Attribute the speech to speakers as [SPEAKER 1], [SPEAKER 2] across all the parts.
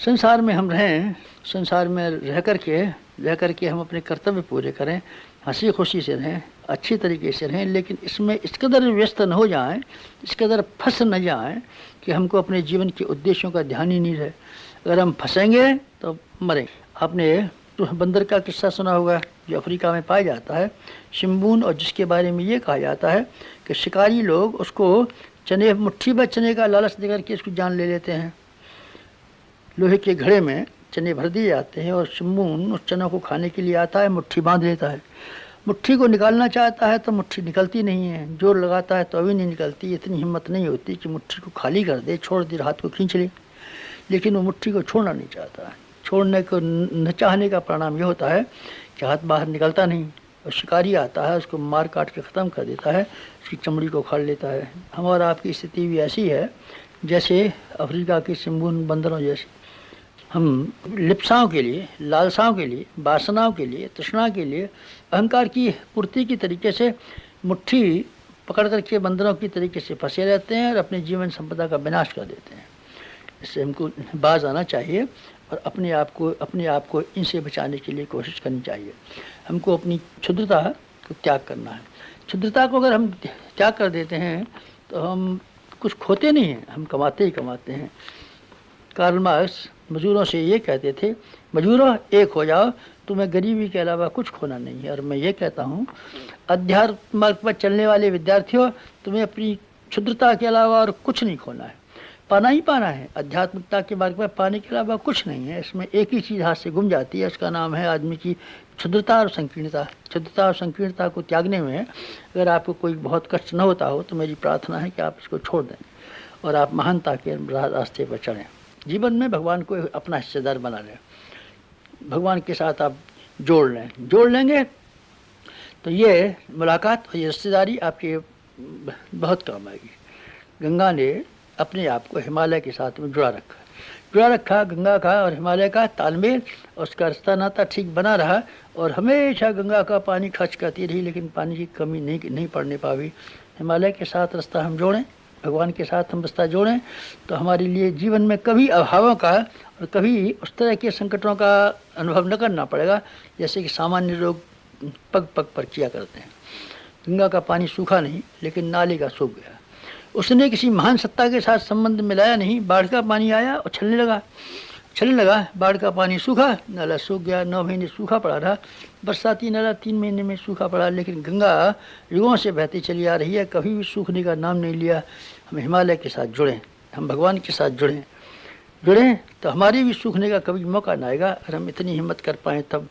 [SPEAKER 1] संसार में हम रहें, संसार में रह करके हम अपने कर्तव्य पूरे करें, हंसी खुशी से रहें, अच्छी तरीके से रहें, लेकिन इसमें इस कदर व्यस्त न हो जाएं, इस कदर फंस न जाएं कि हमको अपने जीवन के उद्देश्यों का ध्यान ही नहीं रहे। अगर हम फंसेंगे तो मरेंगे। आपने तो बंदर का किस्सा सुना होगा जो अफ्रीका में पाया जाता है, शिम्बून, और जिसके बारे में ये कहा जाता है कि शिकारी लोग उसको चने, मुट्ठी भर चने का लालच देकर के उसकी जान ले लेते हैं। लोहे के घड़े में चने भर दिए जाते हैं और शिम्बून उस चनों को खाने के लिए आता है, मुट्ठी बांध लेता है। मुट्ठी को निकालना चाहता है तो मुट्ठी निकलती नहीं है, जोर लगाता है तो अभी नहीं निकलती। इतनी हिम्मत नहीं होती कि मुट्ठी को खाली कर दे, छोड़ दे, हाथ को खींच ले, लेकिन वो मुट्ठी को छोड़ना नहीं चाहता है। छोड़ने को न चाहने का परिणाम ये होता है कि हाथ बाहर निकलता नहीं, और शिकारी आता है, उसको मार काट के ख़त्म कर देता है, उसकी चमड़ी को उखाड़ लेता है। हमारा आपकी स्थिति भी ऐसी है जैसे अफ्रीका के शिम्बून बंदरों जैसी। हम लिप्साओं के लिए, लालसाओं के लिए, वासनाओं के लिए, तृष्णा के लिए, अहंकार की पूर्ति की तरीके से मुट्ठी पकड़ करके बंदरों की तरीके से फंसे रहते हैं और अपने जीवन संपदा का विनाश कर देते हैं। इससे हमको बाज आना चाहिए और अपने आप को इनसे बचाने के लिए कोशिश करनी चाहिए। हमको अपनी क्षुद्रता को त्याग करना है। क्षुद्रता को अगर हम त्याग कर देते हैं तो हम कुछ खोते नहीं हैं, हम कमाते ही कमाते हैं। कार्ल मार्क्स मजदूरों से ये कहते थे, मजदूरों एक हो जाओ, तुम्हें गरीबी के अलावा कुछ खोना नहीं है। और मैं ये कहता हूँ, अध्यात्म मार्ग पर चलने वाले विद्यार्थियों, तुम्हें अपनी क्षुद्रता के अलावा और कुछ नहीं खोना है, पाना ही पाना है। आध्यात्मिकता के मार्ग पर पाने के अलावा कुछ नहीं है। इसमें एक ही चीज़ हाथ से गुम जाती है, उसका नाम है आदमी की क्षुद्रता और संकीर्णता। क्षुद्रता और संकीर्णता को त्यागने में अगर आपको कोई बहुत कष्ट न होता हो तो मेरी प्रार्थना है कि आप इसको छोड़ दें और आप महानता के रास्ते पर चढ़ें। जीवन में भगवान को अपना हिस्सेदार बना लें, भगवान के साथ आप जोड़ लेंगे तो ये मुलाकात और ये रिश्तेदारी आपके बहुत काम आएगी। गंगा ने अपने आप को हिमालय के साथ में जुड़ा रखा। गंगा का और हिमालय का तालमेल और उसका रिश्ता नाता ठीक बना रहा और हमेशा गंगा का पानी खर्च करती रही, लेकिन पानी की कमी नहीं पड़ने पाई। हिमालय के साथ रास्ता हम जोड़ें, भगवान के साथ हम रास्ता जोड़ें, तो हमारे लिए जीवन में कभी अभावों का और कभी उस तरह के संकटों का अनुभव न करना पड़ेगा जैसे कि सामान्य लोग पग पग पर किया करते हैं। गंगा का पानी सूखा नहीं, लेकिन नाले का सूख गया। उसने किसी महान सत्ता के साथ संबंध मिलाया नहीं। बाढ़ का पानी आया और छलने लगा, बाढ़ का पानी सूखा, नाला सूख गया। 9 महीने सूखा पड़ा रहा, बरसाती नाला 3 महीने में सूखा पड़ा, लेकिन गंगा युगों से बहती चली आ रही है, कभी भी सूखने का नाम नहीं लिया। हम हिमालय के साथ जुड़ें, हम भगवान के साथ जुड़ें तो हमारे भी सूखने का कभी मौका ना आएगा। अगर हम इतनी हिम्मत कर पाएँ तब,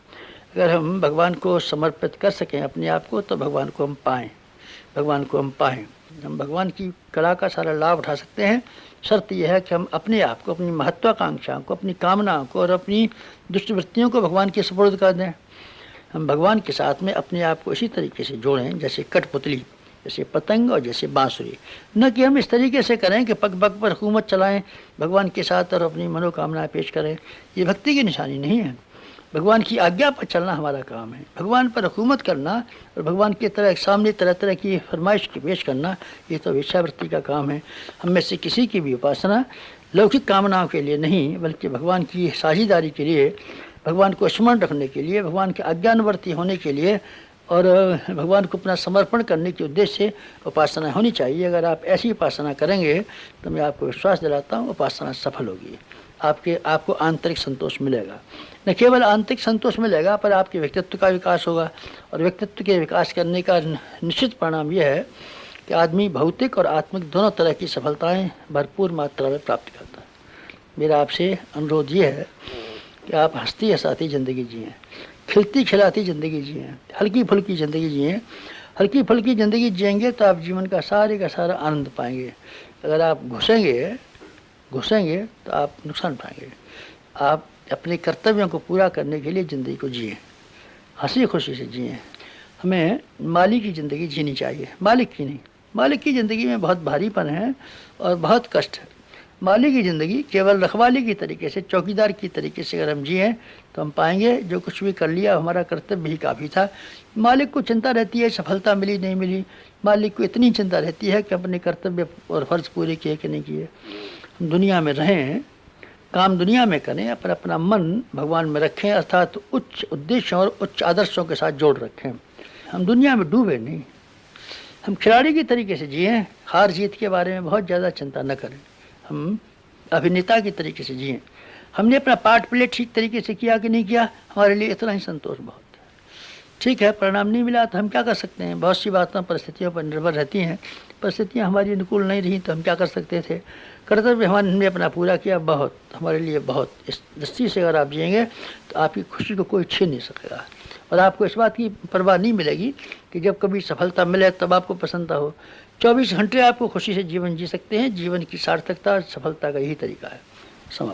[SPEAKER 1] अगर हम भगवान को समर्पित कर सकें अपने आप को, तो भगवान को हम पाएँ। हम भगवान की कला का सारा लाभ उठा सकते हैं। शर्त यह है कि हम अपने आप को, अपनी महत्वाकांक्षाओं को, अपनी कामनाओं को और अपनी दुष्टवृत्तियों को भगवान के सुपुर्द कर दें। हम भगवान के साथ में अपने आप को इसी तरीके से जोड़ें जैसे कठपुतली, जैसे पतंग और जैसे बांसुरी। न कि हम इस तरीके से करें कि पग पग पर हुकूमत चलाएं भगवान के साथ और अपनी मनोकामनाएं पेश करें। ये भक्ति की निशानी नहीं है। भगवान की आज्ञा पर चलना हमारा काम है। भगवान पर हुकूमत करना और भगवान की सामने तरह तरह की फरमाइश की पेश करना, ये तो वेश्यावृत्ति का काम है। हम में से किसी की भी उपासना लौकिक कामनाओं के लिए नहीं, बल्कि भगवान की साझेदारी के लिए, भगवान को स्मरण रखने के लिए, भगवान के आज्ञानुवर्ती होने के लिए और भगवान को अपना समर्पण करने के उद्देश्य से उपासना होनी चाहिए। अगर आप ऐसी उपासना करेंगे तो मैं आपको विश्वास दिलाता हूँ उपासना सफल होगी। आपको आंतरिक संतोष मिलेगा। न केवल आंतरिक संतोष मिलेगा, पर आपके व्यक्तित्व का विकास होगा। और व्यक्तित्व के विकास करने का निश्चित परिणाम यह है कि आदमी भौतिक और आत्मिक दोनों तरह की सफलताएं भरपूर मात्रा में प्राप्त करता है। मेरा आपसे अनुरोध ये है कि आप हंसती हंसाती ज़िंदगी जिएँ, खिलती खिलाती ज़िंदगी जिएँ, हल्की फुल्की ज़िंदगी जिएँ। हल्की फुल्की ज़िंदगी जिएंगे तो आप जीवन का सारा आनंद पाएंगे। अगर आप घुसेंगे तो आप नुकसान पाएंगे। आप अपने कर्तव्यों को पूरा करने के लिए ज़िंदगी को जिए, हंसी खुशी से जिए। हमें मालिक की ज़िंदगी जीनी चाहिए, मालिक की नहीं। मालिक की ज़िंदगी में बहुत भारीपन है और बहुत कष्ट है। मालिक की ज़िंदगी केवल रखवाली की तरीके से, चौकीदार की तरीके से अगर हम जिए तो हम पाएंगे जो कुछ भी कर लिया हमारा कर्तव्य ही काफ़ी था। मालिक को चिंता रहती है सफलता मिली नहीं मिली, मालिक को इतनी चिंता रहती है कि अपने कर्तव्य और फर्ज पूरे किए कि नहीं किए। हम दुनिया में रहें काम दुनिया में करें, पर अपना मन भगवान में रखें, अर्थात उच्च उद्देश्यों और उच्च आदर्शों के साथ जोड़ रखें। हम दुनिया में डूबे नहीं, हम खिलाड़ी की तरीके से जिएं, हार जीत के बारे में बहुत ज़्यादा चिंता न करें, हम अभिनेता की तरीके से जिएं। हमने अपना पार्ट प्ले ठीक तरीके से किया कि नहीं किया, हमारे लिए इतना ही संतोष बहुत है। ठीक है, परिणाम नहीं मिला तो हम क्या कर सकते हैं? बहुत सी बातें परिस्थितियों पर निर्भर रहती हैं, परिस्थितियाँ हमारी अनुकूल नहीं रही तो हम क्या कर सकते थे? कर्तव्य हमने अपना पूरा किया, बहुत हमारे लिए बहुत। इस दृष्टि से अगर आप जिएंगे तो आपकी खुशी को कोई छीन नहीं सकेगा, और आपको इस बात की परवाह नहीं मिलेगी कि जब कभी सफलता मिले तब आपको प्रसन्नता हो। 24 घंटे आपको खुशी से जीवन जी सकते हैं। जीवन की सार्थकता सफलता का यही तरीका है। समाप्त।